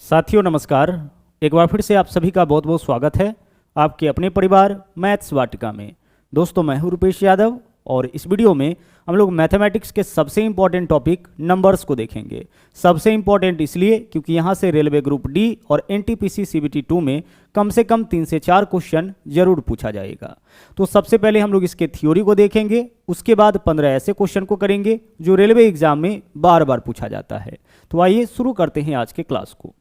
साथियों नमस्कार। एक बार फिर से आप सभी का बहुत बहुत स्वागत है आपके अपने परिवार मैथ्स वाटिका में। दोस्तों मैं हूं रुपेश यादव और इस वीडियो में हम लोग मैथमेटिक्स के सबसे इंपॉर्टेंट टॉपिक नंबर्स को देखेंगे। सबसे इंपॉर्टेंट इसलिए क्योंकि यहां से रेलवे ग्रुप डी और एनटीपीसी सीबीटी 2 में कम से कम 3 से 4 क्वेश्चन जरूर पूछा जाएगा। तो सबसे पहले हम लोग इसके थ्योरी को देखेंगे, उसके बाद 15 ऐसे क्वेश्चन को करेंगे जो रेलवे एग्जाम में बार बार पूछा जाता है। तो आइए शुरू करते हैं आज के क्लास को।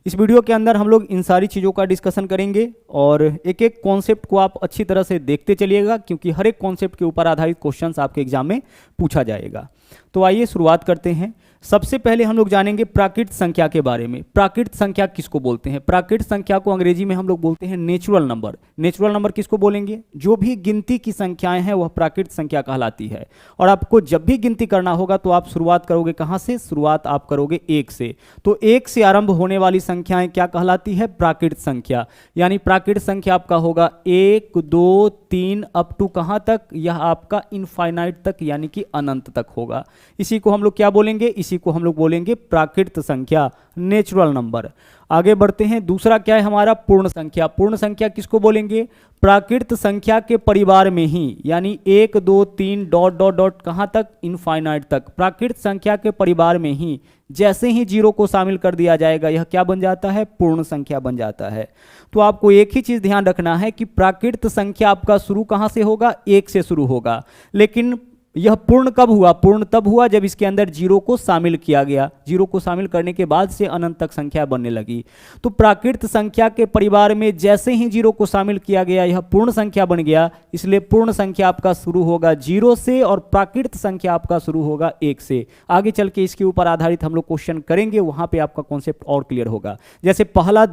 इस वीडियो के अंदर हम लोग इन सारी चीज़ों का डिस्कशन करेंगे और एक एक कॉन्सेप्ट को आप अच्छी तरह से देखते चलिएगा क्योंकि हर एक कॉन्सेप्ट के ऊपर आधारित क्वेश्चंस आपके एग्जाम में पूछा जाएगा। तो आइए शुरुआत करते हैं। सबसे पहले हम लोग जानेंगे प्राकृत संख्या के बारे में। प्राकृत संख्या किसको बोलते हैं? प्राकृत संख्या को अंग्रेजी में हम लोग बोलते हैं नेचुरल नंबर। नेचुरल नंबर किसको बोलेंगे? जो भी गिनती की संख्याएं हैं वह प्राकृत संख्या कहलाती है। और आपको जब भी गिनती करना होगा तो आप शुरुआत करोगे कहां से? शुरुआत आप करोगे 1 से। तो 1 से आरंभ होने वाली संख्याएं क्या कहलाती है? प्राकृत संख्या। यानी प्राकृत संख्या आपका होगा 1 2 3 अप टू कहां तक? यह आपका इनफाइनाइट तक यानी कि अनंत तक होगा। इसी को हम लोग क्या बोलेंगे? इसी को हम लोग बोलेंगे प्राकृत संख्या, नेचुरल नंबर। आगे बढ़ते हैं। दूसरा क्या है हमारा? पूर्ण संख्या। पूर्ण संख्या किसको बोलेंगे? प्राकृत संख्या के परिवार में ही, यानी 1 2 3 डॉट डॉट डॉट कहां तक? इनफाइनाइट तक। प्राकृत संख्या के परिवार में ही जैसे ही 0 को शामिल कर दिया जाएगा यह क्या बन जाता है? पूर्ण संख्या बन जाता है। तो आपको एक ही चीज ध्यान रखना है कि प्राकृत संख्या आपका शुरू कहां से होगा? 1 से शुरू होगा। लेकिन यह पूर्ण कब हुआ? पूर्ण तब हुआ जब इसके अंदर 0 को शामिल किया गया। 0 को शामिल करने के बाद से अनंत तक संख्या बनने लगी। तो प्राकृत संख्या के परिवार में जैसे ही 0 को शामिल किया गया यह पूर्ण संख्या बन गया। इसलिए पूर्ण संख्या आपका शुरू होगा 0 से और प्राकृत संख्या आपका शुरू होगा 1 से। आगे चल के इसके ऊपर आधारित हम लोग क्वेश्चन करेंगे, वहां पे आपका कॉन्सेप्ट और क्लियर होगा। जैसे पहला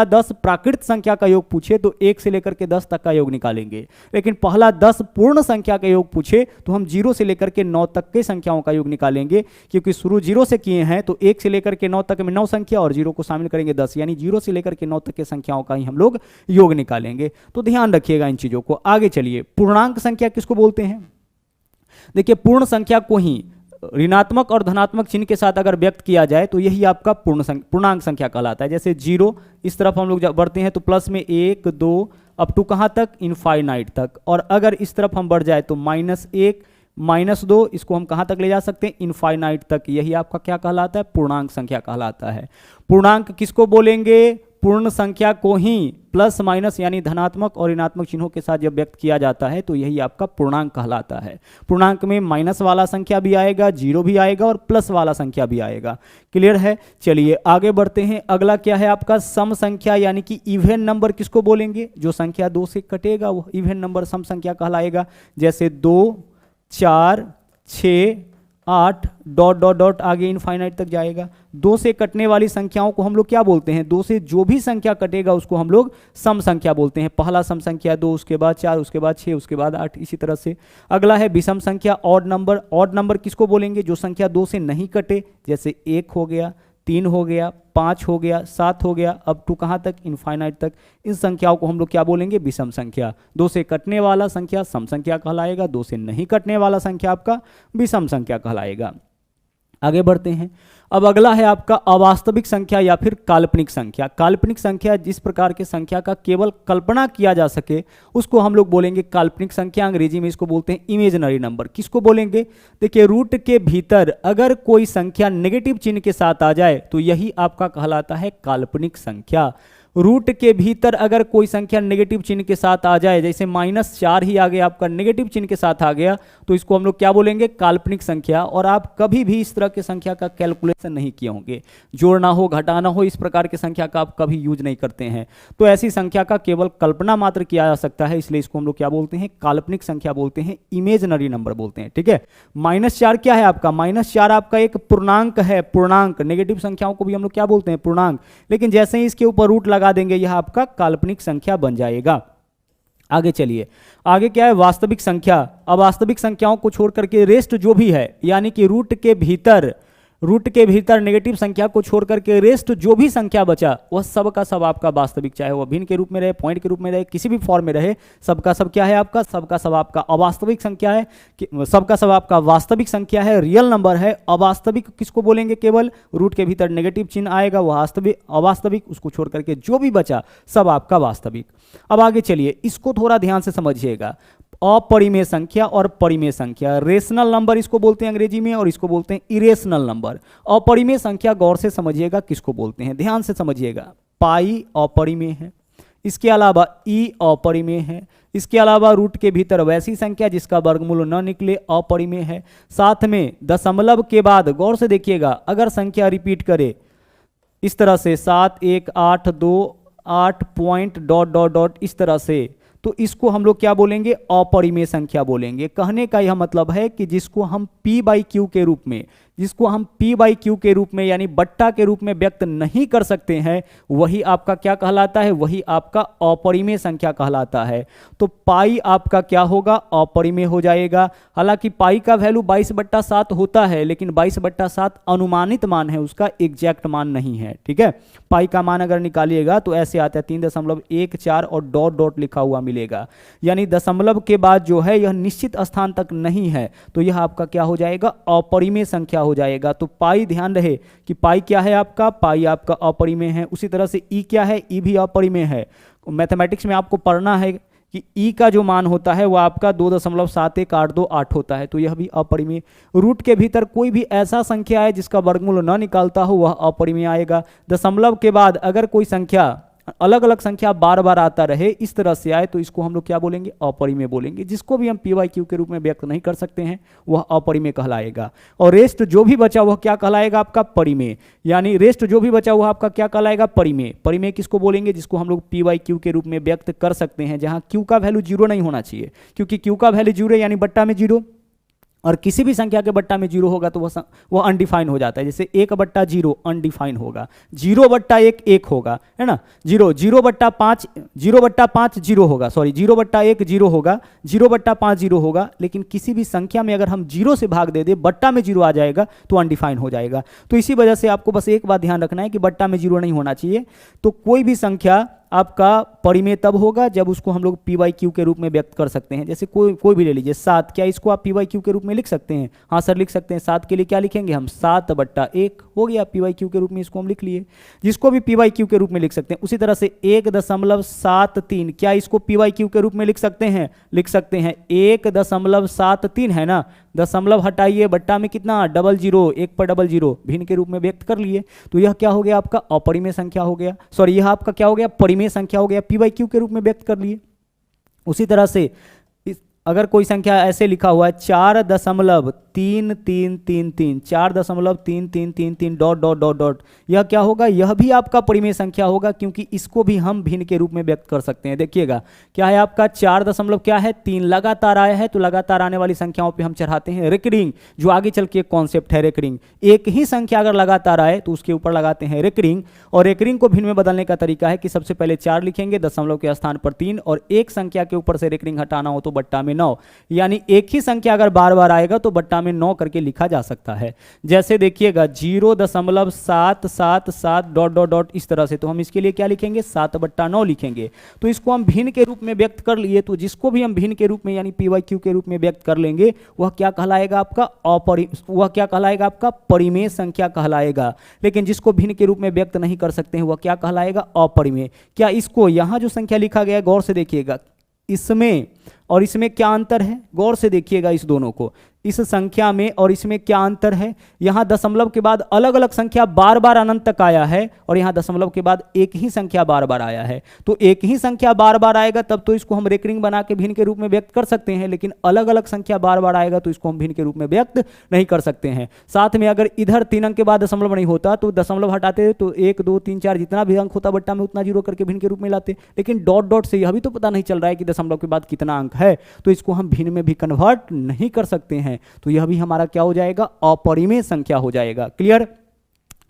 10 प्राकृत संख्या का योग पूछे तो 1 से लेकर के 10 तक का योग निकालेंगे। लेकिन पहला 10 पूर्ण संख्या का योग पूछे तो हम 0 से लेकर के 9 तक के संख्याओं का योग निकालेंगे, क्योंकि शुरू 0 से किए हैं। तो 1 से लेकर के 9 तक में 9 संख्या और 0 को शामिल करेंगे 10, यानी 0 से लेकर के 9 तक के संख्याओं का ही हम लोग योग निकालेंगे। तो ध्यान रखिएगा इन चीजों को। आगे चलिए, पूर्णांक संख्या किसको बोलते हैं? देखिए, पूर्ण संख्या को ही ऋणात्मक और धनात्मक चिन्ह के साथ अगर व्यक्त किया जाए तो यही आपका पूर्णांक संख्या कहलाता है। जैसे 0 इस तरफ हम लोग जब बढ़ते हैं तो प्लस में 1 2 अप टू कहां तक? इनफाइनाइट तक। और अगर इस तरफ हम बढ़ जाए तो -1 -2, इसको हम कहां तक ले जा सकते हैं? इनफाइनाइट तक। यही आपका क्या कहलाता है? पूर्णांक संख्या कहलाता है। पूर्णांक किसको बोलेंगे? पूर्ण संख्या को ही प्लस माइनस यानी धनात्मक और ऋणात्मक चिन्हों के साथ जब व्यक्त किया जाता है तो यही आपका पूर्णांक कहलाता है। पूर्णांक में माइनस वाला संख्या भी आएगा, 0 भी आएगा और प्लस वाला संख्या भी आएगा। क्लियर है? चलिए आगे बढ़ते हैं। अगला क्या है आपका? सम संख्या यानी कि इवन नंबर किसको बोलेंगे? जो संख्या 2 से कटेगा वो इवन नंबर सम संख्या कहलाएगा। जैसे 2 4 6 8 डॉट डॉट डॉट आगे इनफाइनाइट तक जाएगा। 2 से कटने वाली संख्याओं को हम लोग क्या बोलते हैं? 2 से जो भी संख्या कटेगा उसको हम लोग सम संख्या बोलते हैं। पहला सम संख्या 2, उसके बाद 4, उसके बाद 6, उसके बाद 8, इसी तरह से। अगला है विषम संख्या, ऑड नंबर। ऑड नंबर किसको बोलेंगे? जो संख्या 2 से नहीं कटे, जैसे 1 हो गया, 3 हो गया, 5 हो गया, 7 हो गया, अप टू कहां तक? इनफाइनाइट तक। इन संख्याओं को हम लोग क्या बोलेंगे? विषम संख्या। 2 से कटने वाला संख्या सम संख्या कहलाएगा, 2 से नहीं कटने वाला संख्या आपका विषम संख्या कहलाएगा। आगे बढ़ते हैं। अब अगला है आपका अवास्तविक संख्या या फिर काल्पनिक संख्या। काल्पनिक संख्या जिस प्रकार के संख्या का केवल कल्पना किया जा सके उसको हम लोग बोलेंगे काल्पनिक संख्या। अंग्रेजी में इसको बोलते हैं इमेजिनरी नंबर। किसको बोलेंगे? देखिए, रूट के भीतर अगर कोई संख्या नेगेटिव चिन्ह के साथ आ जाए तो यही आपका कहलाता है काल्पनिक संख्या। रूट के भीतर अगर कोई संख्या नेगेटिव चिन्ह के साथ आ जाए, जैसे -4 ही आ गया आपका, नेगेटिव चिन्ह के साथ आ गया, तो इसको हम लोग क्या बोलेंगे? काल्पनिक संख्या। और आप कभी भी इस तरह के संख्या का कैलकुलेशन नहीं किए होंगे, जोड़ना हो घटाना हो, इस प्रकार की संख्या का आप कभी यूज नहीं करते हैं। तो ऐसी संख्या का केवल कल्पना मात्र किया जा सकता है, इसलिए इसको हम लोग क्या बोलते हैं? काल्पनिक संख्या बोलते हैं, इमेजिनरी नंबर बोलते हैं। ठीक है। -4 क्या है आपका? -4 आपका एक पूर्णांक है। पूर्णांक, नेगेटिव संख्याओं को भी हम लोग क्या बोलते हैं? पूर्णांक। लेकिन जैसे ही इसके ऊपर रूट लगा देंगे यह आपका काल्पनिक संख्या बन जाएगा। आगे चलिए, आगे क्या है? वास्तविक संख्या। अब वास्तविक संख्याओं को छोड़ करके रेस्ट जो भी है, यानी कि रूट रूट के भीतर नेगेटिव संख्या को छोड़ करके रेस्ट जो भी संख्या बचा वह सब का सब आपका वास्तविक, चाहे वह भिन्न के रूप में रहे, पॉइंट के रूप में रहे, किसी भी फॉर्म में रहे, सबका सब क्या है आपका, सबका सब आपका अवास्तविक संख्या है, सबका सब आपका वास्तविक संख्या है, रियल नंबर है। अवास्तविक किसको बोलेंगे, केवल रूट के भीतर नेगेटिव चिन्ह आएगा, वह वास्तविक अवास्तविक, उसको छोड़ करके जो भी बचा सब आपका वास्तविक। अब आगे चलिए, इसको थोड़ा ध्यान से समझिएगा। अपरिमेय संख्या और परिमेय संख्या, रेशनल नंबर इसको बोलते हैं अंग्रेजी में, और इसको बोलते हैं इरेशनल नंबर। अपरिमेय संख्या गौर से समझिएगा किसको बोलते हैं, ध्यान से समझिएगा। पाई अपरिमेय है, इसके अलावा ई अपरिमेय है, इसके अलावा रूट के भीतर वैसी संख्या जिसका वर्गमूल न निकले अपरिमेय है। साथ में दशमलव के बाद गौर से देखिएगा, अगर संख्या रिपीट करे इस तरह से 7 1 8 2 8 पॉइंट डॉट डॉट डॉट इस तरह से, तो इसको हम लोग क्या बोलेंगे, अपरिमेय संख्या बोलेंगे। कहने का यह मतलब है कि जिसको हम P/Q के रूप में, जिसको हम P/Q के रूप में यानी बट्टा के रूप में व्यक्त नहीं कर सकते हैं, वही आपका क्या कहलाता है, वही आपका अपरिमेय संख्या कहलाता है। तो पाई आपका क्या होगा, अपरिमेय हो जाएगा। हालांकि पाई का वैल्यू 22/7 होता है, लेकिन 22/7 अनुमानित मान है, उसका एग्जैक्ट मान नहीं है, ठीक है। पाई का मान अगर निकालिएगा तो ऐसे आता है 3.14 और डॉट डॉट लिखा हुआ मिलेगा, यानी दशमलव के बाद जो है यह निश्चित स्थान तक नहीं है, तो यह आपका क्या हो जाएगा, अपरिमेय संख्या हो जाएगा। तो पाई, ध्यान रहे कि पाई क्या है आपका, पाई आपका अपरिमेय है। उसी तरह से ई क्या है, ई भी अपरिमेय है। मैथमेटिक्स में आपको पढ़ना है कि ई का जो मान होता है वह आपका 2.71828 होता है, तो यह भी अपरिमेय। रूट के भीतर कोई भी ऐसा संख्या है जिसका वर्गमूल न निकालता हो वह अपरिमेय आएगा। दशमलव के बाद अगर कोई संख्या, अलग अलग संख्या बार बार आता रहे, इस तरह से आए, तो इसको हम लोग क्या बोलेंगे, अपरिमेय बोलेंगे। जिसको भी हम P/Q के रूप में व्यक्त नहीं कर सकते हैं वह अपरिमेय कहलाएगा। और रेस्ट जो भी बचा वह क्या कहलाएगा, आपका परिमेय। यानी रेस्ट जो भी बचा वह आपका क्या कहलाएगा, परिमेय। परिमेय किसको बोलेंगे, जिसको हम लोग P/Q के रूप में व्यक्त कर सकते हैं, जहां Q का वैल्यू 0 नहीं होना चाहिए, क्योंकि Q का वैल्यू 0 यानी बट्टा में 0, और किसी भी संख्या के बट्टा में 0 होगा तो वह अनडिफाइन हो जाता है। जैसे 1/0 अनडिफाइन होगा, 0/1 1 होगा, है ना। 0/5 0 होगा, सॉरी 0/1 0 होगा, 0/5 0 होगा। लेकिन किसी भी संख्या में अगर हम 0 से भाग दे दे, बट्टा में 0 आ जाएगा तो अनडिफाइन हो जाएगा। तो इसी वजह से आपको बस एक बात ध्यान रखना है कि बट्टा में 0 नहीं होना चाहिए। तो कोई भी संख्या आपका परिमेय तब होगा जब उसको हम लोग P/Q के रूप में व्यक्त कर सकते हैं। जैसे कोई भी ले लीजिए, 7, क्या इसको आप P/Q के रूप में लिख सकते हैं? हाँ सर लिख सकते हैं। 7 के लिए क्या लिखेंगे हम, 7/1 हो गया, P/Q के रूप में इसको हम लिख लिए। जिसको भी P/Q के रूप में लिख सकते हैं। उसी तरह से 1.73, क्या इसको P/Q के रूप में लिख सकते हैं? लिख सकते हैं। 1.73 है ना, दशमलव हटाइए, बट्टा में कितना, 00, 1/00 भिन्न के रूप में व्यक्त कर लिए। तो यह क्या हो गया, आपका अपरिमेय संख्या हो गया, सॉरी यह आपका क्या हो गया, परिमेय संख्या हो गया, P/Q के रूप में व्यक्त कर लिए। उसी तरह से अगर कोई संख्या ऐसे लिखा हुआ है 4.3333, 4.3333 डॉट डॉट डॉट डॉट, यह क्या होगा, यह भी आपका परिमेय संख्या होगा, क्योंकि इसको भी हम भिन्न के रूप में व्यक्त कर सकते हैं। देखिएगा क्या है आपका 4.3 लगातार आया है, तो लगातार आने वाली संख्याओं पे हम चढ़ाते हैं रेकरिंग, जो आगे चल के कॉन्सेप्ट है रेकरिंग। एक ही संख्या अगर लगातार आए तो उसके ऊपर लगाते हैं रेकरिंग। और रेकरिंग को भिन्न में बदलने का तरीका है कि सबसे पहले 4 लिखेंगे, दशमलव के स्थान पर 3, और एक संख्या के ऊपर से रेकरिंग हटाना हो तो बट्टा में 9, यानी एक ही संख्या अगर बार बार आएगा तो बट्टा में 9 करके लिखा जा सकता है। जैसे देखिएगा 0.777 डॉट डॉट डॉट इस तरह से, तो हम इसके लिए क्या लिखेंगे, 7/9 लिखेंगे। तो इसको हम भिन्न के रूप में व्यक्त कर लिए। तो जिसको भी हम भिन्न के रूप में यानी P/Q के रूप में व्यक्त कर लेंगे वह क्या कहलाएगा, आपका वह क्या कहलाएगा, आपका परिमेय संख्या कहलाएगा। लेकिन जिसको भिन्न के रूप में व्यक्त नहीं कर सकते हैं वह क्या कहलाएगा, अपरिमेय। क्या इसको यहाँ जो संख्या लिखा गया है गौर से देखिएगा, इसमें और इसमें क्या अंतर है, गौर से देखिएगा इस दोनों को, इस संख्या में और इसमें क्या अंतर है। यहां दशमलव के बाद अलग अलग संख्या बार बार अनंत तक आया है, और यहां दशमलव के बाद एक ही संख्या बार बार आया है। तो एक ही संख्या बार बार आएगा तब तो इसको हम रेकरिंग बना के भिन्न के रूप में व्यक्त कर सकते हैं, लेकिन अलग अलग संख्या बार बार आएगा तो इसको हम भिन्न के रूप में व्यक्त नहीं कर सकते हैं। साथ में अगर इधर 3 अंक के बाद दशमलव नहीं होता तो दशमलव हटाते तो 1 2 3 4 जितना भी अंक होता बट्टा में उतना 0 करके भिन्न के रूप में लाते। लेकिन डॉट डॉट से यह भी तो पता नहीं चल रहा है कि दशमलव के बाद कितना अंक है, तो इसको हम भिन्न में भी कन्वर्ट नहीं कर सकते हैं। तो यह भी हमारा क्या हो जाएगा, अपरिमेय संख्या हो जाएगा। क्लियर।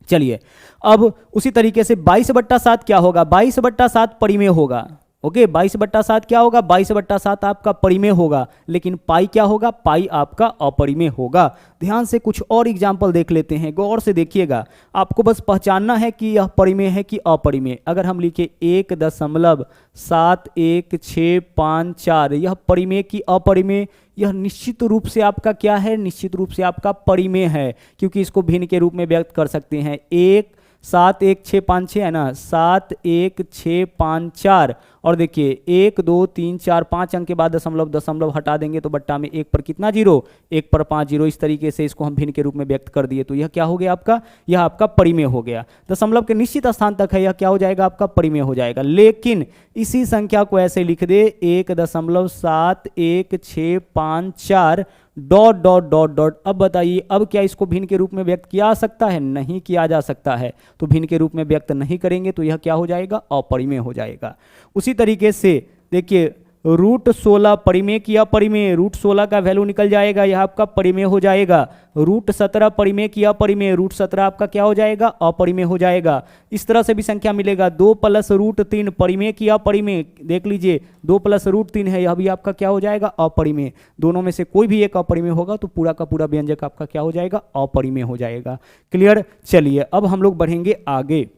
चलिए अब उसी तरीके से 22/7 क्या होगा, 22/7 परिमेय होगा। ओके 22/7 क्या होगा, 22/7 आपका परिमेय होगा, लेकिन पाई क्या होगा, पाई आपका अपरिमेय होगा। ध्यान से कुछ और एग्जाम्पल देख लेते हैं, गौर से देखिएगा। आपको बस पहचानना है कि यह परिमेय है कि अपरिमेय। अगर हम लिखे 1.71654, यह परिमेय की अपरिमेय, यह निश्चित रूप से आपका क्या है, निश्चित रूप से आपका परिमेय है, क्योंकि इसको भिन्न के रूप में व्यक्त कर सकते हैं। 1.71656 है ना, 71654, और देखिए 1 2 3 4 5 अंक के बाद दशमलव, दशमलव हटा देंगे तो बट्टा में 1 पर कितना जीरो, 1 पर 5 जीरो। इस तरीके से इसको हम भिन्न के रूप में व्यक्त कर दिए, तो यह क्या हो गया आपका, यह आपका परिमेय हो गया। दशमलव के निश्चित स्थान तक है, यह क्या हो जाएगा आपका परिमेय हो जाएगा। लेकिन इसी संख्या को ऐसे लिख दे 1.71654 डॉट डॉट डॉट डॉट। अब बताइए, अब क्या इसको भिन्न के रूप में व्यक्त किया जा सकता है, नहीं किया जा सकता है, तो भिन्न के रूप में व्यक्त नहीं करेंगे तो यह क्या हो जाएगा, अपरिमेय हो जाएगा। उसी तरीके से देखिए √16 परिमेय की अपरिमेय, √16 का वैल्यू निकल जाएगा, यह आपका परिमेय हो जाएगा। √17 परिमेय की अपरिमेय, √17 आपका क्या हो जाएगा, अपरिमेय हो जाएगा। इस तरह से भी संख्या मिलेगा। 2 + √3 परिमेय की अपरिमेय, देख लीजिए 2 + √3 है, यह भी आपका क्या हो जाएगा, अपरिमेय। दोनों में से कोई भी एक अपरिमेय होगा तो पूरा का पूरा व्यंजक आपका क्या हो जाएगा, अपरिमेय हो जाएगा। क्लियर। चलिए अब हम लोग बढ़ेंगे आगे।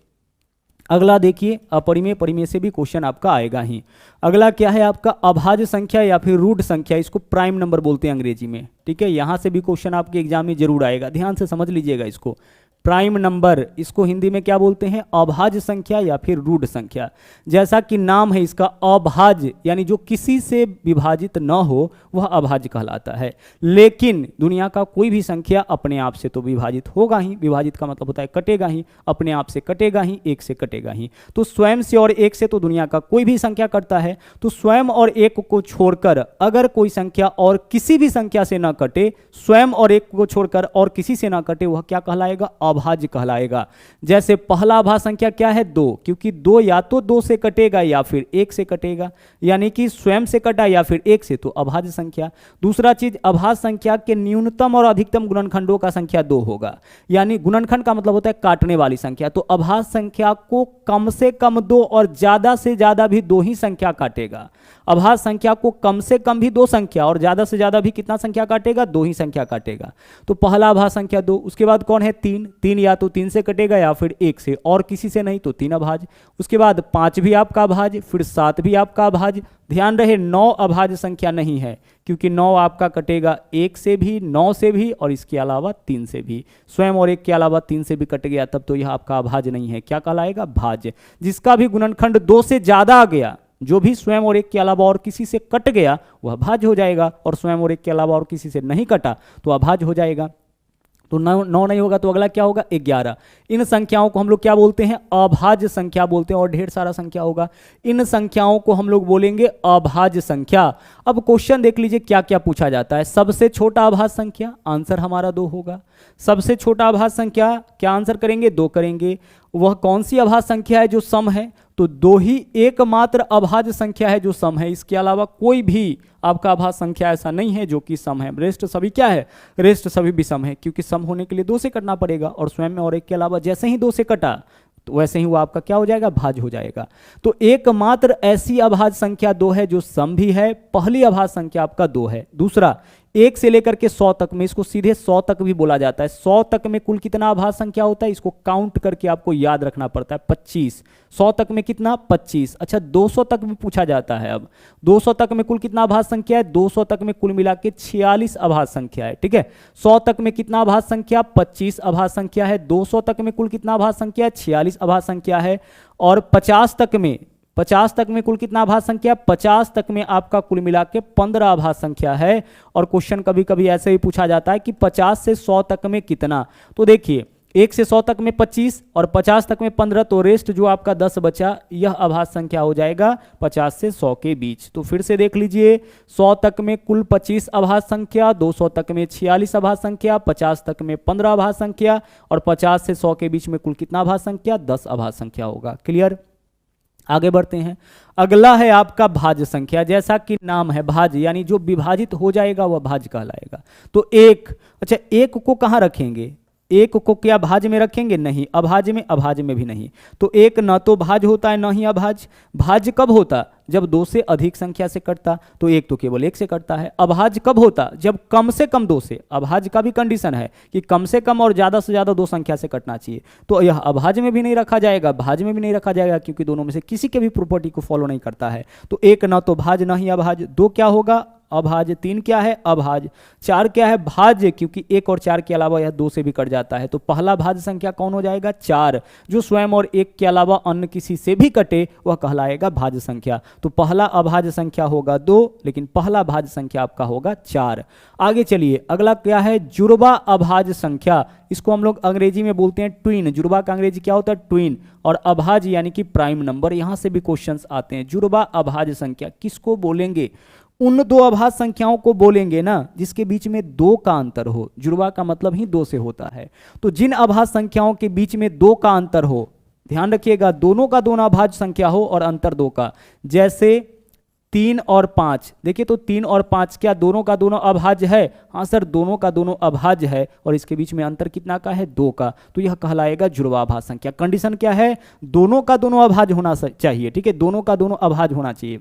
अगला देखिए, अपरिमेय परिमेय से भी क्वेश्चन आपका आएगा ही। अगला क्या है आपका, अभाज्य संख्या या फिर रूट संख्या, इसको प्राइम नंबर बोलते हैं अंग्रेजी में। ठीक है, यहां से भी क्वेश्चन आपके एग्जाम में जरूर आएगा, ध्यान से समझ लीजिएगा इसको। प्राइम नंबर, इसको हिंदी में क्या बोलते हैं, अभाज्य संख्या या फिर रूट संख्या। जैसा कि नाम है इसका, अभाज्य यानी जो किसी से विभाजित न हो वह अभाज्य कहलाता है। लेकिन दुनिया का कोई भी संख्या अपने आप से तो विभाजित होगा ही, विभाजित का मतलब होता है कटेगा ही, अपने आप से कटेगा ही, एक से कटेगा ही। तो स्वयं से और एक से तो दुनिया का कोई भी संख्या कटता है, तो स्वयं और एक को छोड़कर अगर कोई संख्या और किसी भी संख्या से न कटे, स्वयं और एक को छोड़कर और किसी से न कटे, वह क्या कहलाएगा, अभाज्य कहलाएगा। जैसे पहला अभाज्य संख्या क्या है, 2, क्योंकि 2 या तो 2 से कटेगा या फिर 1 से कटेगा, यानी कि स्वयं से कटा या फिर 1 से, तो अभाज्य संख्या। दूसरा चीज, अभाज्य संख्या के न्यूनतम और अधिकतम गुणनखंडों का संख्या 2 होगा, यानी गुणनखंड का मतलब होता है काटने वाली संख्या। तो अभाज्य संख्या को कम से कम 2 और ज्यादा से ज्यादा भी 2 ही संख्या काटेगा। अभाज्य संख्या को कम से कम भी 2 संख्या और ज्यादा से ज्यादा भी कितना संख्या काटेगा, 2 ही संख्या काटेगा। तो पहला अभाज्य संख्या 2, उसके बाद कौन है 3, 3 या तो 3 से कटेगा या फिर 1 से, और किसी से नहीं तो 3 अभाज्य। उसके बाद 5 भी आपका अभाज्य, फिर 7 भी आपका अभाज्य। ध्यान रहे 9 अभाज्य संख्या नहीं है, क्योंकि 9 आपका कटेगा 1 से भी, 9 से भी और इसके अलावा 3 से भी। स्वयं और 1 के अलावा 3 से भी कट गया तब तो यह आपका अभाज्य नहीं है, क्या कहलाएगा, भाज्य। जिसका भी गुणनखंड 2 से ज्यादा आ गया, जो भी स्वयं और 1 के अलावा और किसी से कट गया वह भाज्य हो जाएगा, और स्वयं और 1 के अलावा और किसी से नहीं कटा तो अभाज्य हो जाएगा। तो 9 नहीं होगा तो अगला क्या होगा, 11। इन संख्याओं को हम लोग क्या बोलते हैं, अभाज्य संख्या बोलते हैं, और ढेर सारा संख्या होगा, इन संख्याओं को हम लोग बोलेंगे अभाज्य संख्या। अब क्वेश्चन देख लीजिए क्या क्या पूछा जाता है। सबसे छोटा अभाज्य संख्या, आंसर हमारा 2 होगा। सबसे छोटा अभाज्य संख्या क्या आंसर करेंगे, 2 करेंगे। वह कौन सी अभाज्य संख्या है जो सम है, तो 2 ही एकमात्र अभाज्य संख्या है जो सम है, इसके अलावा कोई भी आपका अभाज्य संख्या ऐसा नहीं है जो कि सम है। रेस्ट सभी क्या है, रेस्ट सभी विषम है, क्योंकि सम होने के लिए 2 से कटना पड़ेगा, और स्वयं में और 1 के अलावा जैसे ही 2 से कटा तो वैसे ही वो आपका क्या हो जाएगा, भाज्य हो जाएगा। तो एकमात्र ऐसी अभाज्य संख्या 2 है जो सम भी है। पहली अभाज्य संख्या आपका 2 है। दूसरा, 1 से लेकर के 100 तक में, इसको सीधे 100 तक भी बोला जाता है। 100 तक में कुल कितना अभाज्य संख्या होता है, इसको काउंट करके आपको याद रखना पड़ता है, 25। 100 तक में कितना, 25। अच्छा 200 तक भी पूछा जाता है। अब 200 तक में कुल कितना अभाज्य संख्या है, 200 तक में कुल मिला के 46 अभाज्य संख्या है। ठीक है, 100 तक में कितना अभाज्य संख्या, 25 अभाज्य संख्या है। 200 तक में कुल कितना अभाज्य संख्या है, 46 अभाज्य संख्या है। और 50 तक में कुल कितना अभाज्य संख्या, 50 तक में आपका कुल मिला के 15 अभाज्य संख्या है। और क्वेश्चन कभी कभी ऐसे ही पूछा जाता है कि 50 से 100 तक में कितना, तो देखिए 1 से 100 तक में 25 और 50 तक में 15, तो रेस्ट जो आपका 10 बचा, यह अभाज्य संख्या हो जाएगा 50 से 100 के बीच। तो फिर से देख लीजिए, 100 तक में कुल 25 अभाज्य संख्या, 200 तक में 46 अभाज्य संख्या, 50 तक में 15 अभाज्य संख्या, और 50 से 100 के बीच में कुल कितना अभाज्य संख्या, 10 अभाज्य संख्या होगा। क्लियर। आगे बढ़ते हैं। अगला है आपका भाज्य संख्या। जैसा कि नाम है भाज्य, यानी जो विभाजित हो जाएगा वह भाज्य कहलाएगा। तो 1, अच्छा 1 को कहां रखेंगे, एक को क्या भाज्य में रखेंगे? नहीं। अभाज्य में भी नहीं। तो एक न तो भाज्य होता है न ही अभाज्य। भाज्य कब होता? जब दो से अधिक संख्या से कटता, तो एक तो केवल एक से कटता है। अभाज्य कब होता? जब कम से कम दो से। अभाज्य का भी कंडीशन है कि कम से कम और ज्यादा से ज्यादा दो संख्या से कटना चाहिए। तो यह अभाज्य में भी नहीं रखा जाएगा, भाज्य में भी नहीं रखा जाएगा, क्योंकि दोनों में से किसी के भी प्रॉपर्टी को फॉलो नहीं करता है। तो एक न तो भाज्य न ही अभाज्य। दो क्या होगा? अभाज्य। तीन क्या है? अभाज्य। चार क्या है? भाज्य, क्योंकि एक और चार के अलावा यह दो से भी कट जाता है। तो पहला भाज्य संख्या कौन हो जाएगा? चार। जो स्वयं और एक के अलावा अन्य किसी से भी कटे वह कहलाएगा भाज्य संख्या। तो पहला अभाज्य संख्या होगा दो, लेकिन पहला भाज्य संख्या आपका होगा चार। आगे चलिए, अगला क्या है? जुड़वा अभाज्य संख्या। इसको हम लोग अंग्रेजी में बोलते हैं ट्विन। जुड़वा का अंग्रेजी क्या होता है? ट्विन। और अभाज्य यानी कि प्राइम नंबर। यहां से भी क्वेश्चंस आते हैं। जुड़वा अभाज्य संख्या किसको बोलेंगे? उन दो अभाज्य संख्याओं को बोलेंगे ना जिसके बीच में दो का अंतर हो। जुड़वा का मतलब ही दो से होता है। तो जिन अभाज्य संख्याओं के बीच में दो का अंतर हो, ध्यान रखिएगा, दोनों का दोनों अभाज्य संख्या हो और अंतर दो का। जैसे 3 और 5। देखिए, तो 3 और 5 क्या दोनों का दोनों अभाज्य है? हाँ सर, दोनों का दोनों अभाज्य है और इसके बीच में अंतर कितना का है? 2 का। तो यह कहलाएगा जुड़वा अभाज्य संख्या। कंडीशन क्या है? दोनों का दोनों अभाज्य होना चाहिए। ठीक है, दोनों का दोनों अभाज्य होना चाहिए।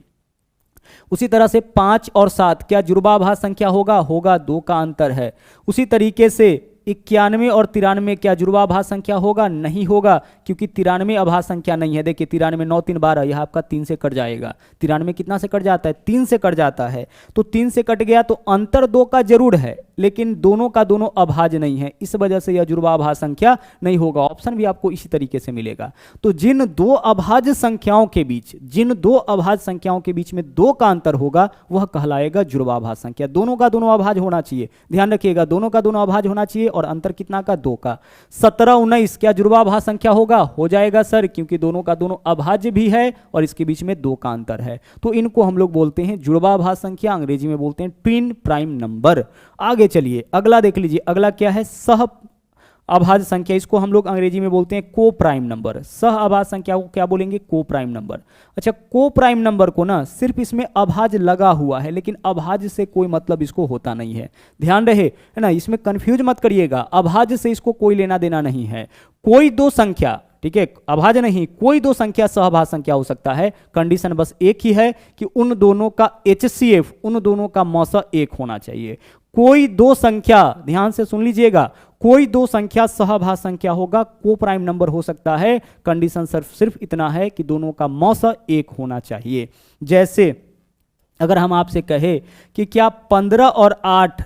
उसी तरह से 5 और 7 क्या जुड़वा अभाज्य संख्या होगा? होगा, 2 का अंतर है। उसी तरीके से 91 और 93 क्या जुड़वा अभाज्य संख्या होगा? नहीं होगा, क्योंकि 93 अभाज्य संख्या नहीं है। देखिए 93 9 3 12, यह आपका 3 से कट जाएगा। 93 कितना से कट जाता है? 3 से कट जाता है। तो 3 से कट गया तो अंतर 2 का जरूर है, लेकिन दोनों का दोनों अभाज्य नहीं है। इस वजह से यह जुड़वा अभाज्य संख्या नहीं होगा। ऑप्शन भी आपको इसी तरीके से मिलेगा। तो जिन दो अभाज्य संख्याओं के बीच में 2 का अंतर होगा वह कहलाएगा जुड़वा अभाज्य संख्या। दोनों का दोनों अभाज्य होना चाहिए। ध्यान रखिएगा, दोनों का दोनों अभाज्य होना चाहिए और अंतर कितना का? 2 का। 17 19 क्या जुड़वा अभाज्य संख्या होगा? हो जाएगा सर, क्योंकि दोनों का दोनों अभाज्य भी है और इसके बीच में 2 का अंतर है। तो इनको हम लोग बोलते हैं जुड़वा अभाज्य संख्या, अंग्रेजी में बोलते हैं ट्विन प्राइम नंबर। आगे चलिए, अगला देख लीजिए। अगला क्या है? सह अभाज्य संख्या। इसको हम लोग अंग्रेजी में बोलते हैं को प्राइम नंबर। सह अभाज्य संख्या को क्या बोलेंगे? को प्राइम नंबर। अच्छा, को प्राइम नंबर को ना सिर्फ इसमें अभाज्य लगा हुआ है, लेकिन अभाज्य से कोई मतलब इसको होता नहीं है। ध्यान रहे, है ना, इसमें कंफ्यूज मत करिएगा। अभाज्य से इसको कोई लेना देना नहीं है। कोई दो संख्या, ठीक है, अभाज्य नहीं, कोई दो संख्या सहभाज्य संख्या हो सकता है। कंडीशन बस एक ही है कि उन दोनों का HCF, उन दोनों का मौसा एक होना चाहिए। कोई दो संख्या, ध्यान से सुन लीजिएगा, कोई दो संख्या सहभाज्य संख्या होगा, को प्राइम नंबर हो सकता है। कंडीशन सिर्फ इतना है कि दोनों का मौसा एक होना चाहिए। जैसे अगर हम आपसे कहे कि क्या 15 और 8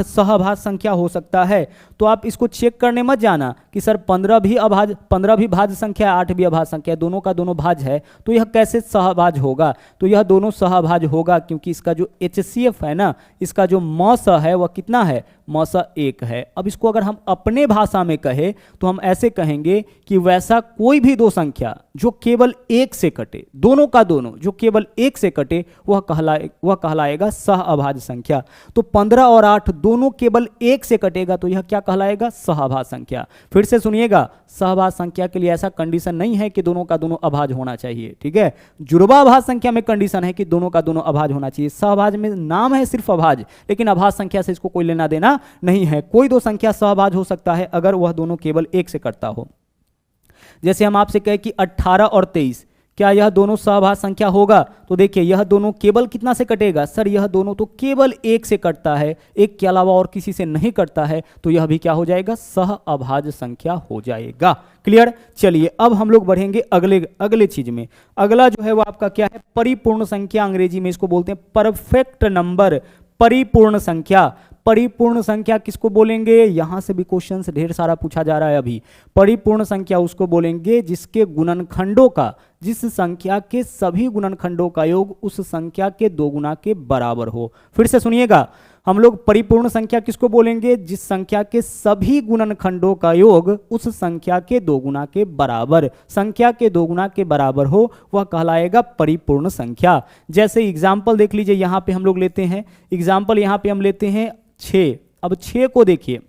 सहभाज्य संख्या हो सकता है, तो आप इसको चेक करने मत जाना कि सर 15 भी भाज्य संख्या है, 8 भी अभाज्य संख्या है, दोनों का दोनों भाज्य है, तो यह कैसे सहभाज्य होगा? तो यह दोनों सहभाज्य होगा क्योंकि इसका जो HCF है ना, इसका जो मौसा है वह कितना है? मौसा एक है। अब इसको अगर हम अपने भाषा में कहें तो हम ऐसे कहेंगे कि वैसा कोई भी दो संख्या जो केवल एक से कटे, दोनों का दोनों जो केवल एक से कटे, वह कहलाएगा सहअभाज्य संख्या। तो 15 और 8 दोनों केवल एक से कटेगा तो यह क्या कहलाएगा? सहअभाज्य संख्या। फिर से सुनिएगा, सहअभाज्य संख्या के लिए ऐसा कंडीशन नहीं है कि दोनों का दोनों अभाज्य होना चाहिए, ठीक है। जुड़वा अभाज्य संख्या में कंडीशन है कि दोनों का दोनों अभाज्य होना चाहिए। सहअभाज्य में नाम है सिर्फ अभाज्य, लेकिन अभाज्य संख्या से इसको कोई लेना देना नहीं है। कोई दो संख्या सहअभाज्य हो सकता है अगर वह दोनों केवल एक से कटता हो। जैसे हम आपसे कहें कि 18 और 23, क्या यह दोनों सहअभाज्य संख्या होगा? तो देखिए यह दोनों केवल कितना से कटेगा? सर यह दोनों तो केवल एक से कटता है, एक के अलावा और किसी से नहीं कटता है, तो यह भी क्या हो जाएगा? सहअभाज्य संख्या हो जाएगा। क्लियर? चलिए अब हम लोग बढ़ेंगे अगले चीज में। अगला जो है वो आपका क्या है? परिपूर्ण संख्या। अंग्रेजी में इसको बोलते हैं परफेक्ट नंबर, परिपूर्ण संख्या। परिपूर्ण संख्या किसको बोलेंगे? यहां से भी क्वेश्चन ढेर सारा पूछा जा रहा है अभी। परिपूर्ण संख्या उसको बोलेंगे जिसके गुणनखंडों का, जिस संख्या के सभी गुणनखंडों का योग उस संख्या के दो गुना के बराबर हो। फिर से सुनिएगा, हम लोग परिपूर्ण संख्या किसको बोलेंगे? जिस संख्या के सभी गुणनखंडों का योग उस संख्या के दो गुना के बराबर, संख्या के दो गुना के बराबर हो, वह कहलाएगा परिपूर्ण संख्या। जैसे एग्जाम्पल देख लीजिए, यहां पे हम लोग लेते हैं एग्जाम्पल, यहां पे हम लेते हैं 6। अब 6 को देखिए,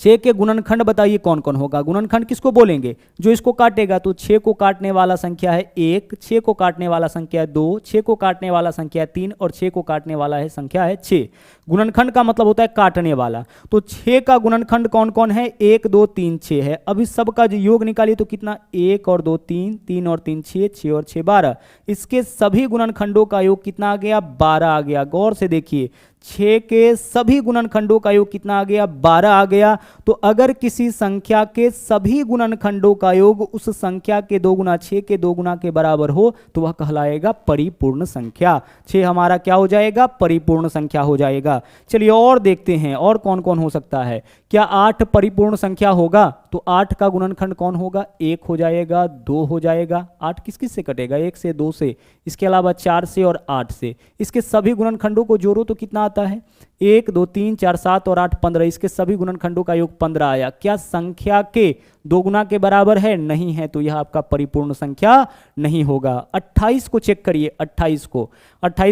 6 के गुणनखंड बताइए कौन कौन होगा। गुणनखंड किसको बोलेंगे? जो इसको काटेगा। तो 6 को काटने वाला संख्या है 1, 6 को काटने वाला संख्या है 2, 6 को काटने वाला संख्या है 3 और 6 को काटने वाला है संख्या है 6। गुणनखंड का मतलब होता है काटने वाला। तो 6 का गुणनखंड कौन कौन है? 1 2 3 6 है। अब इस सब का जो योग निकालिए तो कितना? 1 और 2 3, 3 और 3 6, 6 और 6 12। इसके सभी गुणनखंडों का योग कितना आ गया? 12 आ गया। गौर से देखिए, 6 के सभी गुणनखंडों का योग कितना आ गया? 12 आ गया। तो अगर किसी संख्या के सभी गुणनखंडों का योग उस संख्या के 2 गुना 6 के 2 गुना के बराबर हो तो वह कहलाएगा परिपूर्ण संख्या। 6 हमारा क्या हो जाएगा? परिपूर्ण संख्या हो जाएगा। चलिए और देखते हैं और कौन कौन हो सकता है। क्या 8 परिपूर्ण संख्या होगा? तो 8 का गुणनखंड कौन होगा? 1 हो जाएगा, 2 हो जाएगा। 8 किस किस से कटेगा? 1 से, 2 से, इसके अलावा 4 से और 8 से। इसके सभी गुणनखंडों को जोड़ो तो कितना आता है? 1 2 3 4 7 और 8 15। इसके सभी गुणनखंडों का योग 15 आया। क्या संख्या के 2 गुना के बराबर है? नहीं है। तो यह आपका परिपूर्ण संख्या नहीं होगा। 28 को चेक करिए। 28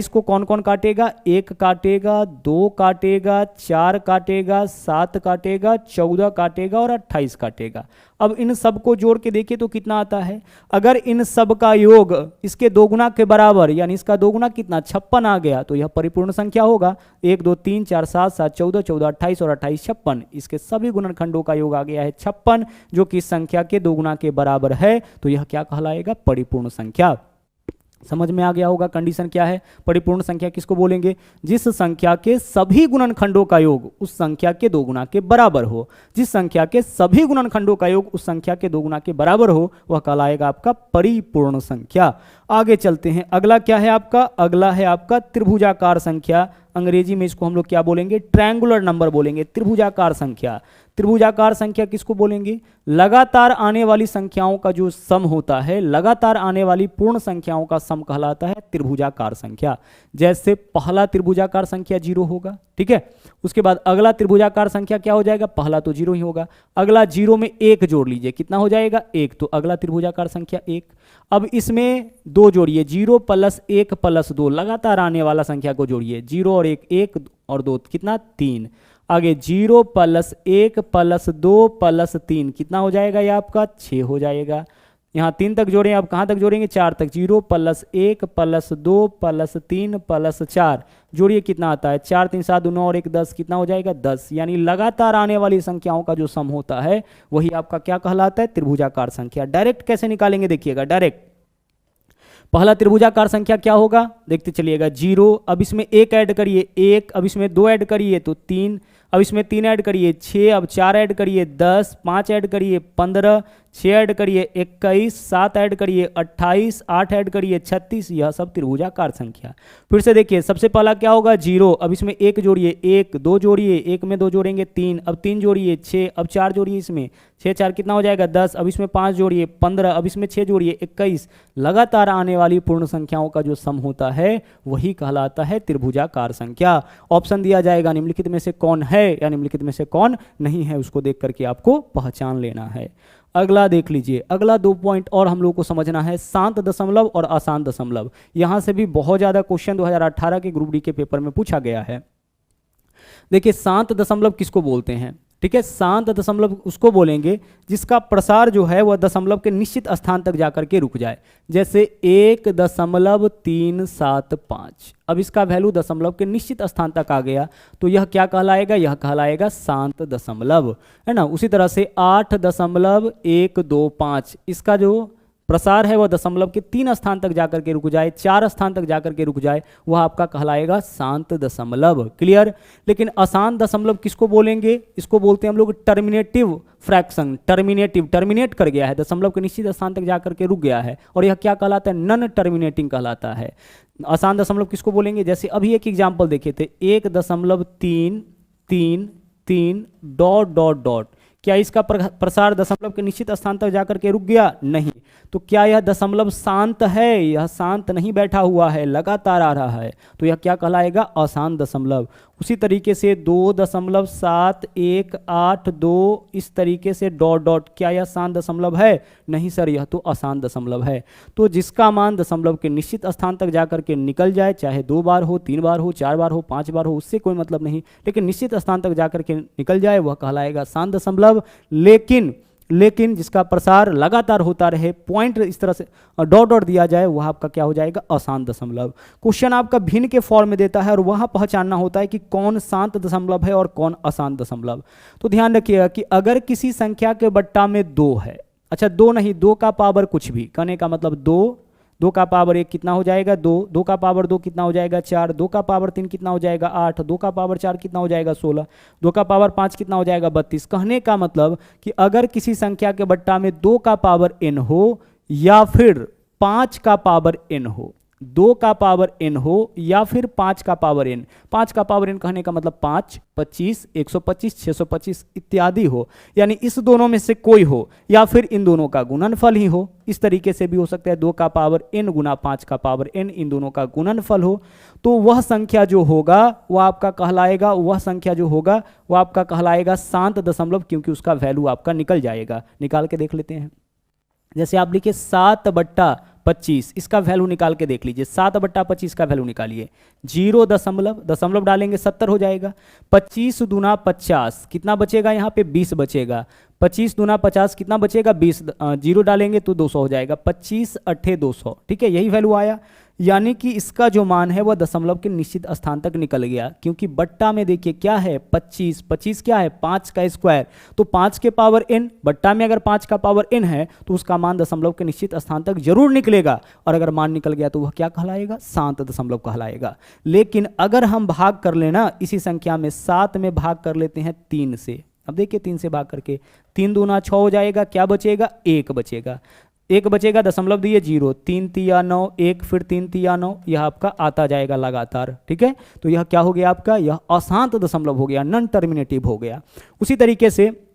को कौन कौन काटेगा? 1 काटेगा, 2 काटेगा, 4 काटेगा, 7 काटेगा, 14 काटेगा और 28 काटेगा। अब इन सब को जोड़ के देखिए तो कितना आता है? अगर इन सब का योग इसके 2 गुना के बराबर, यानी इसका 2 गुना कितना? 56 आ गया, तो यह परिपूर्ण संख्या होगा। 1 2 3 4 7 7 14 14 28 और 28 56। इसके सभी गुणनखंडों का योग आ गया है 56, जो कि संख्या के 2 गुना के बराबर है। तो यह क्या कहलाएगा? परिपूर्ण संख्या। समझ में आ गया होगा कंडीशन क्या है। परिपूर्ण संख्या किसको बोलेंगे? जिस संख्या के सभी गुणनखंडों का योग उस संख्या के 2 गुना के बराबर हो। जिस संख्या के सभी गुणनखंडों का योग उस संख्या के 2 गुना के बराबर हो, वह कहलाएगा आपका परिपूर्ण संख्या। आगे चलते हैं। अगला क्या है आपका? अगला है आपका त्रिभुजाकार संख्या। अंग्रेजी में इसको हम लोग क्या बोलेंगे? ट्रायंगुलर नंबर बोलेंगे। त्रिभुजाकार संख्या। त्रिभुजाकार संख्या किसको बोलेंगे? लगातार आने वाली संख्याओं का जो सम होता है, लगातार आने वाली पूर्ण संख्याओं का सम कहलाता है त्रिभुजाकार संख्या। जैसे पहला त्रिभुजाकार संख्या 0 होगा, ठीक है। उसके बाद अगला त्रिभुजाकार संख्या क्या हो जाएगा? पहला तो 0 ही होगा। अगला 0 में 1 जोड़ लीजिए, कितना हो जाएगा? 1। तो अगला त्रिभुजाकार संख्या 1। अब इसमें 2 जोड़िए, 0 + 1 + 2, लगातार आने वाला संख्या को जोड़िए। 0 और 1, 1 और 2 कितना? 3। आगे 0 + 1 + 2 + 3 कितना हो जाएगा? ये आपका 6 हो जाएगा। यहाँ 3 तक जोड़ें, अब कहाँ तक जोड़ेंगे? 4 तक। 0 + 1 + 2 + 3 + 4 जोड़िए, कितना आता है? 4 3 7 9 और 1 10, कितना हो जाएगा? 10। यानी लगातार आने वाली संख्याओं का जो सम होता है वही आपका क्या कहलाता है? त्रिभुजाकार संख्या। डायरेक्ट कैसे निकालेंगे देखिएगा। डायरेक्ट पहला त्रिभुजाकार संख्या क्या होगा? देखते चलिएगा। 0, अब इसमें 1 ऐड करिए 1, अब इसमें 2 ऐड करिए तो 3, अब इसमें 3 ऐड करिए 6, अब 4 ऐड करिए 10, 5 ऐड करिए 15, 6 ऐड करिए 21, 7 ऐड करिए 28, 8 ऐड करिए 36। यह सब त्रिभुजाकार संख्या। फिर से देखिए, सबसे पहला क्या होगा? 0, अब इसमें 1 जोड़िए 1, 2 जोड़िए, 1 में 2 जोड़ेंगे 3, अब 3 जोड़िए 6, अब 4 जोड़िए इसमें 6 4 कितना हो जाएगा? 10। अब इसमें 5 जोड़िए 15, अब इसमें 6 जोड़िए 21। लगातार आने वाली पूर्ण संख्याओं का जो सम होता है वही कहलाता है त्रिभुजाकार संख्या। ऑप्शन दिया जाएगा, निम्नलिखित में से कौन है या निम्नलिखित में से कौन नहीं है, उसको देख करके आपको पहचान लेना है। अगला देख लीजिए। अगला 2 पॉइंट और हम लोग को समझना है, शांत दशमलव और अशांत दशमलव। यहां से भी बहुत ज्यादा क्वेश्चन 2018 के ग्रुप डी के पेपर में पूछा गया है। देखिए, शांत दशमलव किसको बोलते हैं? ठीक है, शांत दशमलव उसको बोलेंगे जिसका प्रसार जो है वह दशमलव के निश्चित स्थान तक जाकर के रुक जाए। जैसे 1.375, अब इसका वैल्यू दशमलव के निश्चित स्थान तक आ गया तो यह क्या कहलाएगा? यह कहलाएगा शांत दशमलव, है ना। उसी तरह से 8.125, इसका जो प्रसार है वह दशमलव के 3 स्थान तक जाकर के रुक जाए, 4 स्थान तक जाकर के रुक जाए, वह आपका कहलाएगा शांत दशमलव। क्लियर। लेकिन अशांत दशमलव किसको बोलेंगे? इसको बोलते हैं हम लोग टर्मिनेटिव फ्रैक्शन। टर्मिनेट कर गया है, दशमलव के निश्चित स्थान तक जाकर के रुक गया है, और यह क्या कहलाता है? नॉन टर्मिनेटिंग कहलाता है। अशांत दशमलव किसको बोलेंगे? जैसे अभी एक एग्जाम्पल देखे थे, 1.333 ... क्या इसका प्रसार दशमलव के निश्चित स्थान तक जाकर के रुक गया? नहीं। तो क्या यह दशमलव शांत है? यह शांत नहीं बैठा हुआ है, लगातार आ रहा है, तो यह क्या कहलाएगा? अशांत दशमलव। उसी तरीके से 2.7182 इस तरीके से डॉट डॉट, क्या यह शांत दशमलव है? नहीं सर, यह तो अशांत दशमलव है। तो जिसका मान दशमलव के निश्चित स्थान तक जाकर के निकल जाए, चाहे 2 बार हो, 3 बार हो, 4 बार हो, 5 बार हो, उससे कोई मतलब नहीं, लेकिन निश्चित स्थान तक जाकर के निकल जाए वह कहलाएगा शांत दशमलव। लेकिन जिसका प्रसार लगातार होता रहे, पॉइंट इस तरह से डॉट डॉट दिया जाए, वह आपका क्या हो जाएगा? अशांत दशमलव। क्वेश्चन आपका भिन्न के फॉर्म में देता है और वहां पहचानना होता है कि कौन शांत दशमलव है और कौन अशांत दशमलव। तो ध्यान रखिएगा कि अगर किसी संख्या के बट्टा में 2 है, अच्छा 2 नहीं, 2 का पावर कुछ भी, कहने का मतलब 2 का पावर 1 कितना हो जाएगा? 2 का पावर 2 कितना हो जाएगा? 4, 2 का पावर 3 कितना हो जाएगा? 8, 2 का पावर 4 कितना हो जाएगा? 16, 2 का पावर 5 कितना हो जाएगा? 32। कहने का मतलब कि अगर किसी संख्या के बट्टा में 2 का पावर n हो या फिर 5 का पावर n हो, 2 का पावर n हो या फिर 5 का पावर n, 5 का पावर n कहने का मतलब 5, 25, 125, 625 इत्यादि हो, यानी इस दोनों में से कोई हो या फिर इन दोनों का गुणनफल ही हो। इस तरीके से भी हो सकता है 2 का पावर n गुना 5 का पावर n, इन दोनों का गुणनफल हो, तो वह संख्या जो होगा वह आपका कहलाएगा, शांत दशमलव, क्योंकि उसका वैल्यू आपका निकल जाएगा। निकाल के देख लेते हैं। जैसे आप लिखिए 7/25, इसका वैल्यू निकाल के देख लीजिए। 7/25 का वैल्यू निकालिए, 0 दशमलव डालेंगे 70 हो जाएगा। 25 दूना 50 कितना बचेगा? यहाँ पे 20 बचेगा। 25 दूना 50 कितना बचेगा? 20, 0 डालेंगे तो 200 हो जाएगा। 25 अट्ठे 200, ठीक है, यही वैल्यू आया। यानी कि इसका जो मान है वह दशमलव के निश्चित स्थान तक निकल गया, क्योंकि बट्टा में देखिए क्या है? 25 क्या है? 5 का स्क्वायर, तो 5 के पावर n, बट्टा में अगर 5 का पावर n है तो उसका मान दशमलव के निश्चित स्थान तक जरूर निकलेगा, और अगर मान निकल गया तो वह क्या कहलाएगा? शांत दशमलव कहलाएगा। लेकिन अगर हम भाग कर लेना इसी संख्या में, 7 में भाग कर लेते हैं 3 से, अब देखिए 3 से भाग करके, 3 दूना 6 हो जाएगा, क्या बचेगा? 1 बचेगा, दशमलव दिए 0, 3 तिया 9, 1 फिर 3 तिया 9, यह आपका आता जाएगा लगातार, ठीक है। तो यह क्या हो गया आपका? यह अशांत दशमलव हो गया, नॉन टर्मिनेटिव हो गया। उसी तरीके से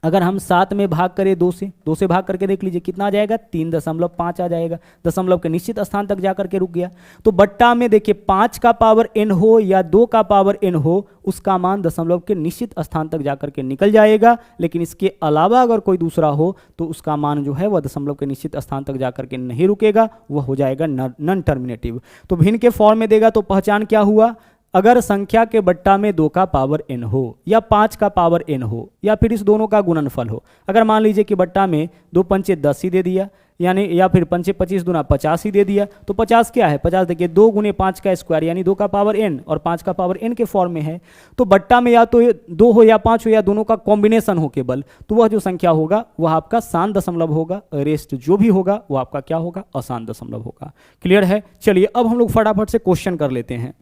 अगर हम 7 में भाग करें 2 से भाग करके देख लीजिए कितना आ जाएगा? 3.5 आ जाएगा, दशमलव के निश्चित स्थान तक जाकर के रुक गया। तो बट्टा में देखिए 5 का पावर n हो या 2 का पावर n हो, उसका मान दशमलव के निश्चित स्थान तक जाकर के निकल जाएगा। लेकिन इसके अलावा अगर कोई दूसरा हो तो उसका मान जो है वह दशमलव के निश्चित स्थान तक जाकर के नहीं रुकेगा, वह हो जाएगा नॉन टर्मिनेटिव। तो भिन्न के फॉर्म में देगा तो पहचान क्या हुआ? अगर संख्या के बट्टा में 2 का पावर n हो या 5 का पावर n हो या फिर इस दोनों का गुणनफल हो, अगर मान लीजिए कि बट्टा में 2 पंचे 10 ही दे दिया, यानी या फिर पंचे 25 दूना 50 ही दे दिया, तो 50 क्या है? 50 देखिए 2 गुने 5 का स्क्वायर, यानी 2 का पावर n और 5 का पावर n के फॉर्म में है। तो बट्टा में या तो 2 हो या 5 हो या दोनों का कॉम्बिनेशन हो केवल, तो वह जो संख्या होगा वह आपका शांत दशमलव होगा, रेस्ट जो भी होगा वह आपका क्या होगा? अशांत दशमलव होगा। क्लियर है? चलिए अब हम लोग फटाफट से क्वेश्चन कर लेते हैं।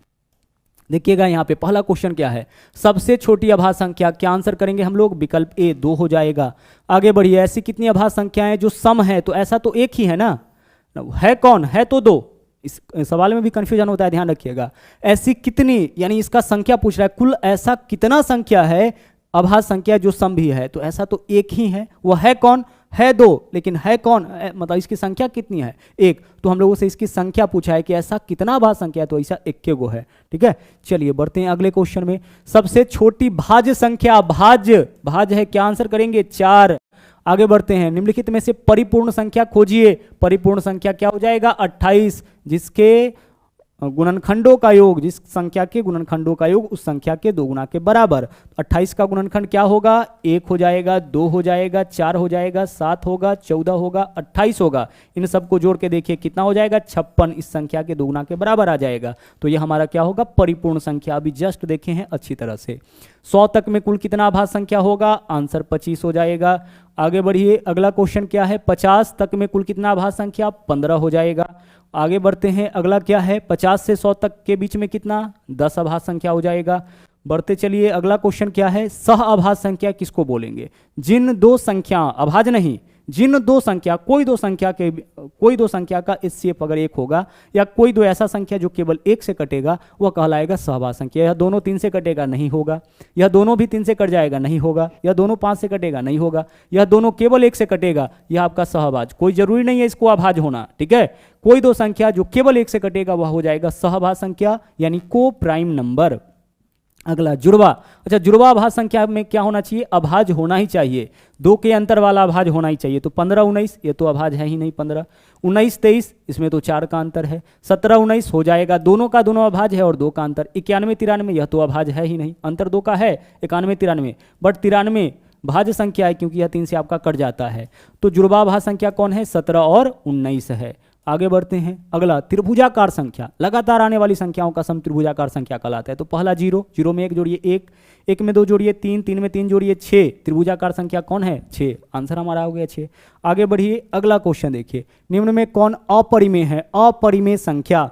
देखिएगा यहाँ पे पहला क्वेश्चन क्या है? सबसे छोटी अभाज्य संख्या, क्या आंसर करेंगे हम लोग? विकल्प ए 2 हो जाएगा। आगे बढ़िए, ऐसी कितनी अभाज्य संख्याएं जो सम है? तो ऐसा तो एक ही है ना, है कौन? है तो 2। इस सवाल में भी कंफ्यूजन होता है, ध्यान रखिएगा। ऐसी कितनी, यानी इसका संख्या पूछ रहा है, कुल ऐसा कितना संख्या है अभाज्य संख्या जो सम भी है? तो ऐसा तो एक ही है, वह है कौन? है 2, लेकिन है कौन? मतलब इसकी संख्या कितनी है? 1। तो हम लोगों से इसकी संख्या पूछा है कि ऐसा कितना भाज्य संख्या है, तो ऐसा 1 गो है, ठीक है। चलिए बढ़ते हैं अगले क्वेश्चन में। सबसे छोटी भाज्य संख्या, भाज्य है, क्या आंसर करेंगे? 4। आगे बढ़ते हैं, निम्नलिखित में से परिपूर्ण संख्या खोजिए। परिपूर्ण संख्या क्या हो जाएगा? 28, जिसके गुणनखंडों का योग, जिस संख्या के गुणनखंडों का योग उस संख्या के 2 गुना के बराबर। 28 का गुणनखंड क्या होगा? 1 हो जाएगा, 2 हो जाएगा, 4 हो जाएगा, 7 होगा, 14 होगा, 28 होगा। इन सबको जोड़ के देखिए कितना हो जाएगा? 56 इस संख्या के 2 गुना के बराबर आ जाएगा। तो यह हमारा क्या होगा? परिपूर्ण संख्या। अभी जस्ट देखे हैं अच्छी तरह से। 100 तक में कुल कितना अभाज्य संख्या होगा? आंसर 25 हो जाएगा। आगे बढ़िए, अगला क्वेश्चन क्या है? 50 तक में कुल कितना अभाज्य संख्या? 15 हो जाएगा। आगे बढ़ते हैं, अगला क्या है? 50 से 100 तक के बीच में कितना? 10 अभाज्य संख्या हो जाएगा। बढ़ते चलिए, अगला क्वेश्चन क्या है? सह अभाज्य संख्या किसको बोलेंगे? जिन 2 संख्या, अभाज्य नहीं, जिन दो संख्या कोई दो संख्या का HCF अगर 1 होगा या कोई दो ऐसा संख्या जो केवल 1 से कटेगा वह कहलाएगा सहभाज्य संख्या। यह दोनों 3 से कटेगा, नहीं होगा। यह दोनों भी 3 से कट जाएगा, नहीं होगा। यह दोनों 5 से कटेगा, नहीं होगा। यह दोनों केवल 1 से कटेगा, यह आपका सहभाज्य। कोई जरूरी नहीं है इसको अभाज्य होना, ठीक है। कोई दो संख्या जो केवल 1 से कटेगा वह हो जाएगा सहभाज्य संख्या यानी को प्राइम नंबर। अगला जुड़वा। अच्छा, जुड़वा अभाज्य संख्या में क्या होना चाहिए? अभाज्य होना ही चाहिए। 2 के अंतर वाला अभाज्य होना ही चाहिए। तो 15 19 ये तो अभाज्य है ही नहीं। 15 19 23 इसमें तो 4 का अंतर है। 17 19 हो जाएगा, दोनों का दोनों अभाज्य है और 2 का अंतर। 91 93 यह तो अभाज्य है ही नहीं, अंतर 2 का है। 91 93 बट 93 भाज्य संख्या है क्योंकि यह 3 से आपका कट जाता है। तो जुड़वा भाज्य संख्या कौन है? 17 और 19 है। आगे बढ़ते हैं। अगला त्रिभुजाकार संख्या, लगातार आने वाली संख्याओं का सम त्रिभुजाकार संख्या कहलाता है। तो पहला 0, 0 में 1 जोड़िए 1, 1 में 2 जोड़िए 3, 3 में 3 जोड़िए 6। त्रिभुजाकार संख्या कौन है? 6। आंसर हमारा हो गया 6। आगे बढ़िए, अगला क्वेश्चन देखिए, निम्न में कौन अपरिमेय है? अपरिमेय संख्या,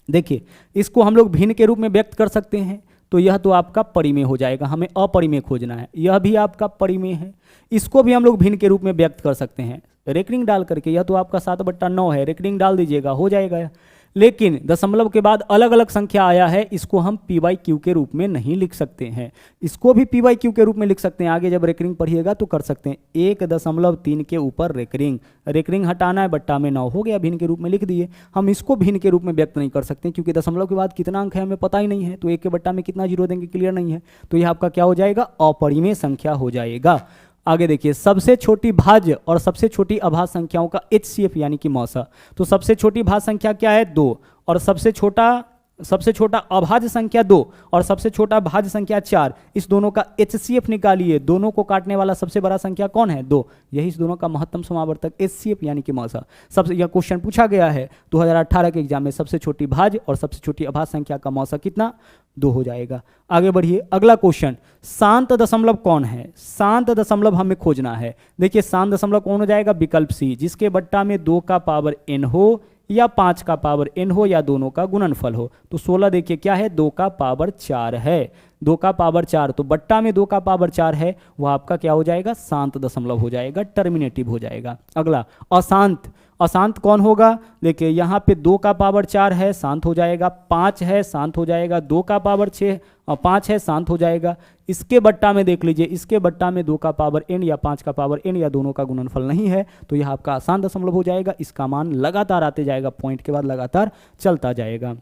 देखिए इसको हम लोग भिन्न के रूप में व्यक्त कर सकते हैं। तो यह तो आपका परिमेय हो जाएगा, हमें अपरिमेय खोजना है। यह भी आपका परिमेय है, इसको भी हम लोग भिन्न के रूप में व्यक्त कर सकते हैं रेकरिंग डाल करके। यह तो आपका 7/9 है, रेकरिंग डाल दीजिएगा, हो जाएगा। लेकिन दशमलव के बाद अलग अलग संख्या आया है, इसको हम p/q के रूप में नहीं लिख सकते हैं। इसको भी p/q के रूप में लिख सकते हैं, आगे जब रेकरिंग पढ़िएगा तो कर सकते हैं। 1.3 के ऊपर रेकरिंग हटाना है, बट्टा में 9 हो गया, भिन्न के रूप में लिख दिए। हम इसको भिन्न के रूप में व्यक्त नहीं कर सकते क्योंकि दशमलव के बाद कितना अंक है हमें पता ही नहीं है। तो 1 के बट्टा में कितना जीरो देंगे क्लियर नहीं है। तो यह आपका क्या हो जाएगा? अपरिमेय संख्या हो जाएगा। आगे देखिए, सबसे छोटी भाज्य और सबसे छोटी अभाज्य संख्याओं का HCF यानी कि मौसा। तो सबसे छोटी भाज्य संख्या क्या है? 2, और सबसे छोटा अभाज्य संख्या 2 और सबसे छोटा भाज्य संख्या 4। इस दोनों का HCF निकालिए। दोनों को काटने वाला सबसे बड़ा संख्या कौन है? 2। यही इस दोनों का महत्तम समावर्तक HCF यानी कि मौसा। सबसे यह क्वेश्चन पूछा गया है 2018 के एग्जाम में, सबसे छोटी भाज्य और सबसे छोटी अभाज्य संख्या का मौसा कितना? 2 हो जाएगा। आगे बढ़िए, अगला क्वेश्चन, शांत दशमलव कौन है? शांत दशमलव हमें खोजना है। देखिए शांत दशमलव कौन हो जाएगा? विकल्प सी, जिसके बट्टा में 2 का पावर n हो या 5 का पावर n हो या दोनों का गुणनफल हो। तो 16 देखिए क्या है? 2 का पावर 4 है। 2 का पावर 4, तो बट्टा में 2 का पावर 4 है, वह आपका क्या हो जाएगा? शांत दशमलव हो जाएगा, टर्मिनेटिव हो जाएगा। अगला अशांत। अशांत कौन होगा? देखिए यहाँ पे 2 का पावर 4 है, शांत हो जाएगा। 5 है, शांत हो जाएगा। 2 का पावर 6 और 5 है, शांत हो जाएगा। इसके बट्टा में देख लीजिए, इसके बट्टा में 2 का पावर n या 5 का पावर n या दोनों का गुणनफल नहीं है, तो यह आपका अशांत दशमलव हो जाएगा। इसका मान लगातार आते जाएगा, पॉइंट के बाद लगातार चलता जाएगा।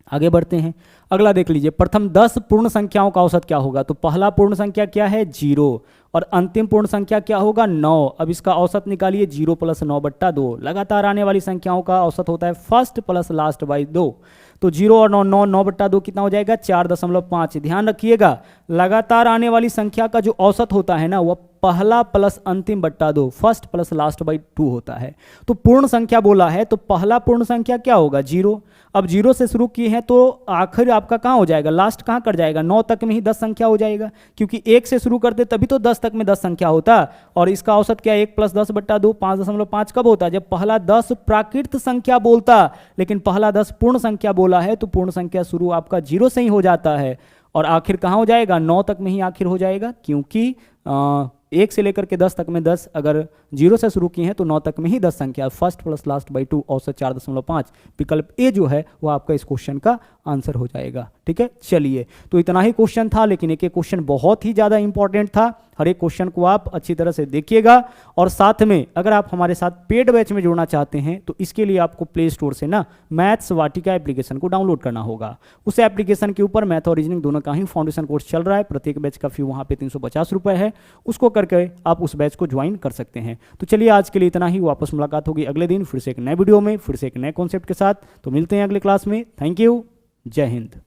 आगे बढ़ते हैं। अगला देख लीजिए, प्रथम 10 पूर्ण संख्याओं का औसत क्या होगा? तो पहला पूर्ण संख्या क्या है? 0, और अंतिम पूर्ण संख्या क्या होगा? 9। अब इसका औसत निकालिए, 0 + 9/2। लगातार आने वाली संख्याओं का औसत होता है फर्स्ट प्लस लास्ट बाई 2। तो 0 और 9 9/2 कितना हो जाएगा? 4.5। ध्यान रखिएगा, लगातार आने वाली संख्या का जो औसत होता है ना, वह पहला प्लस अंतिम बट्टा 2, फर्स्ट प्लस लास्ट बाई 2 होता है। तो पूर्ण संख्या बोला है तो पहला पूर्ण संख्या क्या होगा? 0। अब 0 से शुरू किए हैं तो आखिर आपका कहाँ हो जाएगा? लास्ट कहाँ कर जाएगा? 9 तक में ही 10 संख्या हो जाएगा, क्योंकि 1 से शुरू करते तभी तो 10 तक में 10 संख्या होता। और इसका औसत क्या है? 1 + 10/2, 5.5 कब होता? जब पहला 10 प्राकृत संख्या बोलता। लेकिन पहला 10 पूर्ण संख्या बोला है, तो पूर्ण संख्या शुरू आपका 0 से ही हो जाता है और आखिर कहाँ हो जाएगा? 9 तक में ही आखिर हो जाएगा, क्योंकि 1 से लेकर के 10 तक में 10, अगर 0 से शुरू किए हैं तो 9 तक में ही 10 संख्या, फर्स्ट प्लस लास्ट बाई 2, औसत 4.5। विकल्प ए जो है वो आपका इस क्वेश्चन का आंसर हो जाएगा। ठीक है, चलिए, तो इतना ही क्वेश्चन था, लेकिन एक क्वेश्चन बहुत ही ज़्यादा इंपॉर्टेंट था। हर एक क्वेश्चन को आप अच्छी तरह से देखिएगा, और साथ में अगर आप हमारे साथ पेड बैच में जुड़ना चाहते हैं तो इसके लिए आपको प्ले स्टोर से ना मैथ्स वाटिका एप्लीकेशन को डाउनलोड करना होगा। उस एप्लीकेशन के ऊपर मैथ और रीजनिंग दोनों का ही फाउंडेशन कोर्स चल रहा है। प्रत्येक बैच का फी वहाँ पे 350 रुपये है। उसको करके आप उस बैच को ज्वाइन कर सकते हैं। तो चलिए, आज के लिए इतना ही। वापस मुलाकात होगी अगले दिन फिर से एक नए वीडियो में, फिर से एक नए कॉन्सेप्ट के साथ। तो मिलते हैं अगले क्लास में। थैंक यू, जय हिंद।